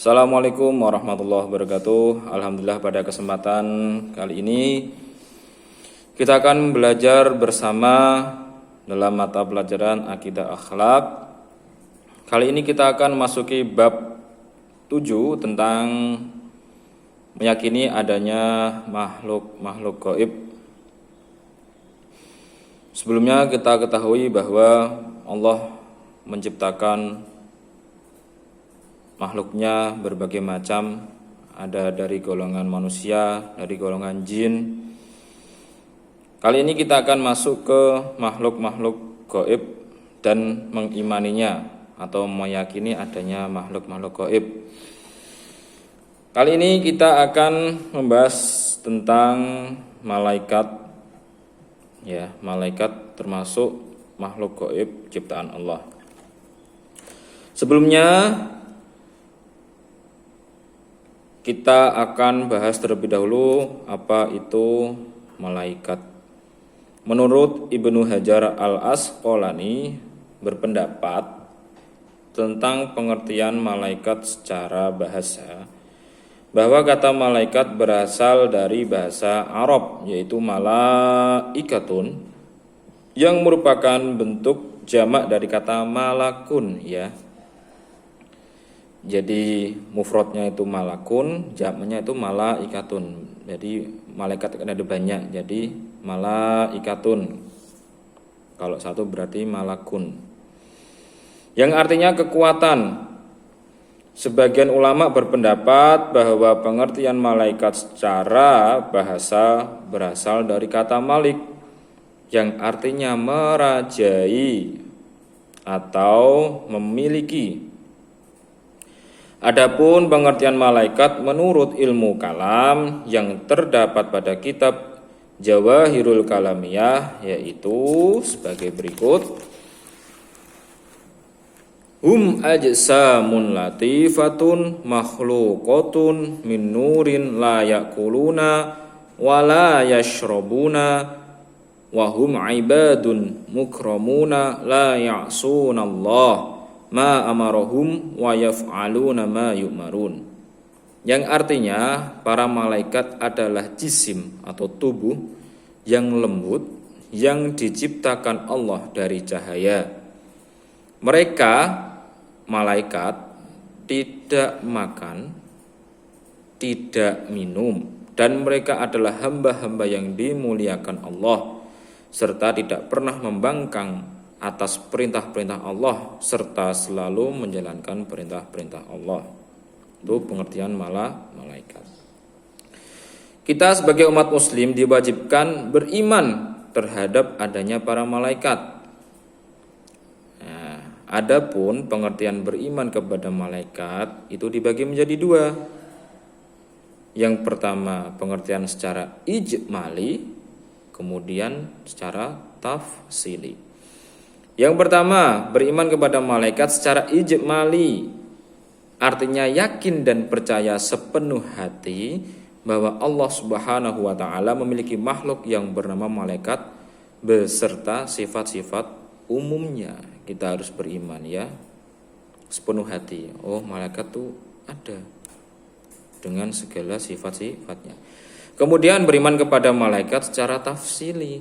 Assalamualaikum warahmatullahi wabarakatuh. Alhamdulillah pada kesempatan kali ini kita akan belajar bersama dalam mata pelajaran Akidah Akhlak. Kali ini kita akan masuki bab 7 tentang meyakini adanya makhluk gaib. Sebelumnya kita ketahui bahwa Allah menciptakan makhluknya berbagai macam, ada dari golongan manusia, dari golongan jin. Kali ini kita akan masuk ke makhluk-makhluk gaib dan mengimaninya atau meyakini adanya makhluk-makhluk gaib. Kali ini kita akan membahas tentang malaikat, ya, malaikat termasuk makhluk gaib ciptaan Allah. Sebelumnya kita akan bahas terlebih dahulu apa itu malaikat. Menurut Ibnu Hajar Al-Asqalani berpendapat tentang pengertian malaikat secara bahasa, bahwa kata malaikat berasal dari bahasa Arab, yaitu malaikatun, yang merupakan bentuk jamak dari kata malakun, ya. Jadi mufradnya itu malakun, jamaknya itu malaikatun. Jadi malaikat kan ada banyak, jadi malaikatun. Kalau satu berarti malakun, yang artinya kekuatan. Sebagian ulama berpendapat bahwa pengertian malaikat secara bahasa berasal dari kata malik, yang artinya merajai atau memiliki. Adapun pengertian malaikat menurut ilmu kalam yang terdapat pada kitab Jawahirul Kalamiyah, yaitu sebagai berikut: hum ajsamun latifatun makhluqatun min nurin la yakuluna wa la yashrabuna wa hum ibadun mukramuna la ya'sunallah ma amarahum wa yaf'aluna ma yu'marun. Yang artinya para malaikat adalah jisim atau tubuh yang lembut yang diciptakan Allah dari cahaya. Mereka malaikat tidak makan, tidak minum, dan mereka adalah hamba-hamba yang dimuliakan Allah, serta tidak pernah membangkang atas perintah-perintah Allah, serta selalu menjalankan perintah-perintah Allah. Itu pengertian malaikat. Kita sebagai umat muslim diwajibkan beriman terhadap adanya para malaikat. Nah, adapun pengertian beriman kepada malaikat itu dibagi menjadi dua. Yang pertama pengertian secara ijmali, kemudian secara tafsili. Yang pertama, beriman kepada malaikat secara ijmali, artinya yakin dan percaya sepenuh hati bahwa Allah Subhanahu wa taala memiliki makhluk yang bernama malaikat beserta sifat-sifat umumnya. Kita harus beriman, ya, sepenuh hati. Oh, malaikat tuh ada dengan segala sifat-sifatnya. Kemudian beriman kepada malaikat secara tafsili,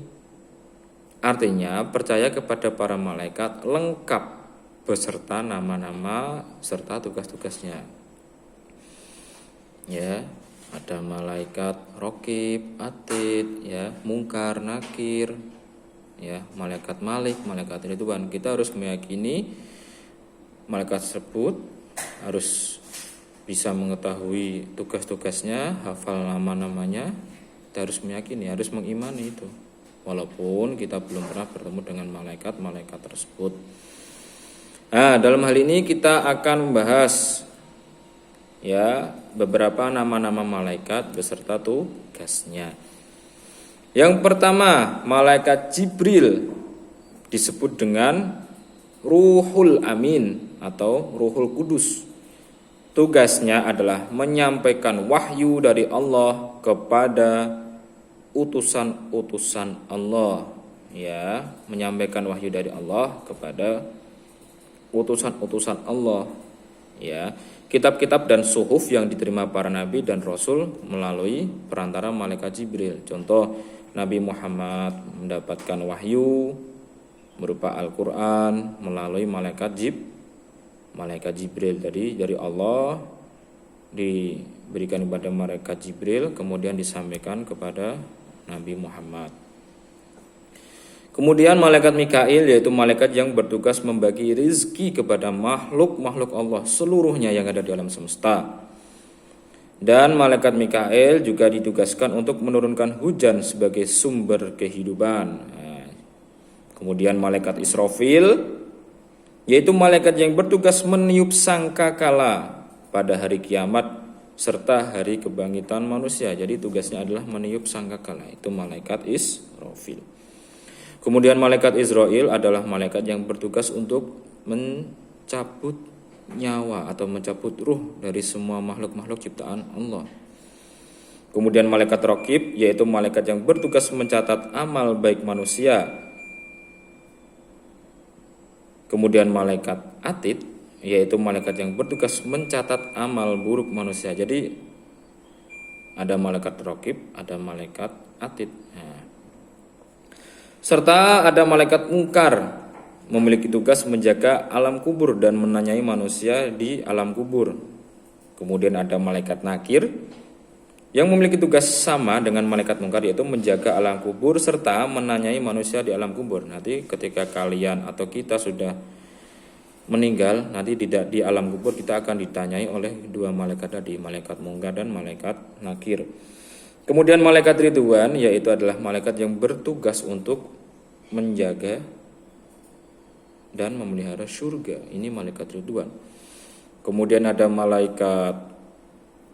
artinya percaya kepada para malaikat lengkap beserta nama-nama serta tugas-tugasnya. Ya, ada malaikat Raqib, Atid, ya, Mungkar, Nakir, ya, malaikat Malik, malaikat Ridwan. Kita harus meyakini malaikat tersebut, harus bisa mengetahui tugas-tugasnya, hafal nama-namanya. Kita harus meyakini, harus mengimani itu. Walaupun kita belum pernah bertemu dengan malaikat tersebut. Nah, dalam hal ini kita akan membahas, ya, beberapa nama-nama malaikat beserta tugasnya. Yang pertama, malaikat Jibril disebut dengan Ruhul Amin atau Ruhul Kudus. Tugasnya adalah menyampaikan wahyu dari Allah kepada utusan-utusan Allah, ya, menyampaikan wahyu dari Allah kepada utusan-utusan Allah, ya, kitab-kitab dan suhuf yang diterima para nabi dan rasul melalui perantara malaikat Jibril. Contoh, Nabi Muhammad mendapatkan wahyu berupa Al-Qur'an melalui malaikat Jibril. Jadi dari Allah diberikan kepada malaikat Jibril, kemudian disampaikan kepada Nabi Muhammad. Kemudian malaikat Mikail, yaitu malaikat yang bertugas membagi rizki kepada makhluk-makhluk Allah seluruhnya yang ada di alam semesta. Dan malaikat Mikail juga ditugaskan untuk menurunkan hujan sebagai sumber kehidupan. Kemudian malaikat Israfil, yaitu malaikat yang bertugas meniup sangkakala pada hari kiamat serta hari kebangkitan manusia. Jadi tugasnya adalah meniup sangkakala, itu malaikat Israfil. Kemudian malaikat Israel adalah malaikat yang bertugas untuk mencabut nyawa atau mencabut ruh dari semua makhluk-makhluk ciptaan Allah. Kemudian malaikat Raqib, yaitu malaikat yang bertugas mencatat amal baik manusia. Kemudian malaikat Atid, yaitu malaikat yang bertugas mencatat amal buruk manusia. Jadi ada malaikat Raqib, ada malaikat Atid. Serta ada malaikat Mungkar, memiliki tugas menjaga alam kubur dan menanyai manusia di alam kubur. Kemudian ada malaikat Nakir yang memiliki tugas sama dengan malaikat Mungkar, yaitu menjaga alam kubur serta menanyai manusia di alam kubur. Nanti ketika kalian atau kita sudah meninggal, nanti di alam kubur kita akan ditanyai oleh dua malaikat tadi, malaikat Mungkar dan malaikat Nakir. Kemudian malaikat Ridwan, yaitu adalah malaikat yang bertugas untuk menjaga dan memelihara surga. Ini malaikat Ridwan. Kemudian ada malaikat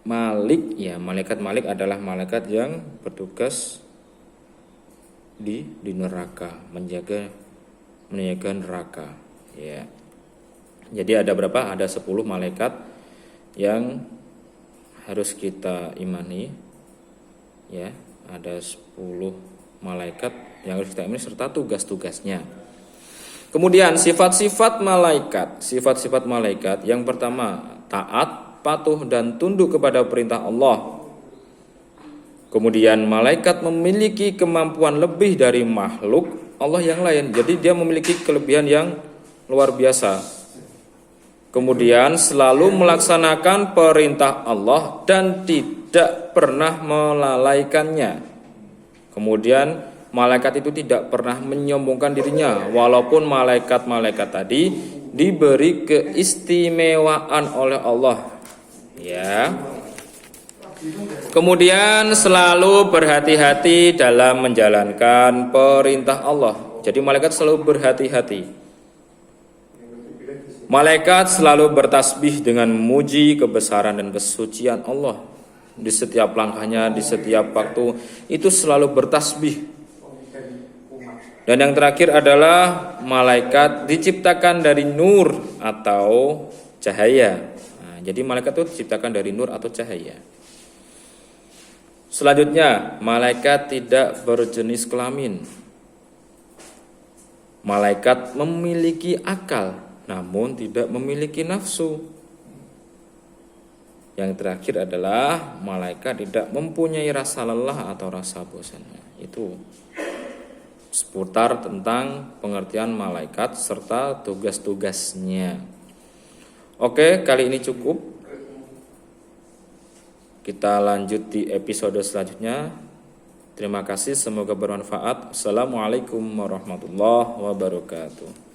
Malik, ya, malaikat Malik adalah malaikat yang bertugas di neraka, menjaga neraka, ya. Jadi ada berapa? Ada 10 malaikat yang harus kita imani, ya. Ada 10 malaikat yang harus kita imani serta tugas-tugasnya. Kemudian sifat-sifat malaikat. Sifat-sifat malaikat yang pertama, taat, patuh dan tunduk kepada perintah Allah. Kemudian malaikat memiliki kemampuan lebih dari makhluk Allah yang lain. Jadi dia memiliki kelebihan yang luar biasa. Kemudian selalu melaksanakan perintah Allah dan tidak pernah melalaikannya. Kemudian malaikat itu tidak pernah menyombongkan dirinya, walaupun malaikat-malaikat tadi diberi keistimewaan oleh Allah, ya. Kemudian selalu berhati-hati dalam menjalankan perintah Allah. Jadi malaikat selalu berhati-hati. Malaikat selalu bertasbih dengan memuji kebesaran dan kesucian Allah. Di setiap langkahnya, di setiap waktu itu selalu bertasbih. Dan yang terakhir adalah malaikat diciptakan dari nur atau cahaya. Nah, jadi malaikat itu diciptakan dari nur atau cahaya. Selanjutnya, malaikat tidak berjenis kelamin. Malaikat memiliki akal, namun tidak memiliki nafsu. Yang terakhir adalah malaikat tidak mempunyai rasa lelah atau rasa bosan. Itu seputar tentang pengertian malaikat serta tugas-tugasnya. Oke, kali ini cukup. Kita lanjut di episode selanjutnya. Terima kasih, semoga bermanfaat. Assalamualaikum warahmatullahi wabarakatuh.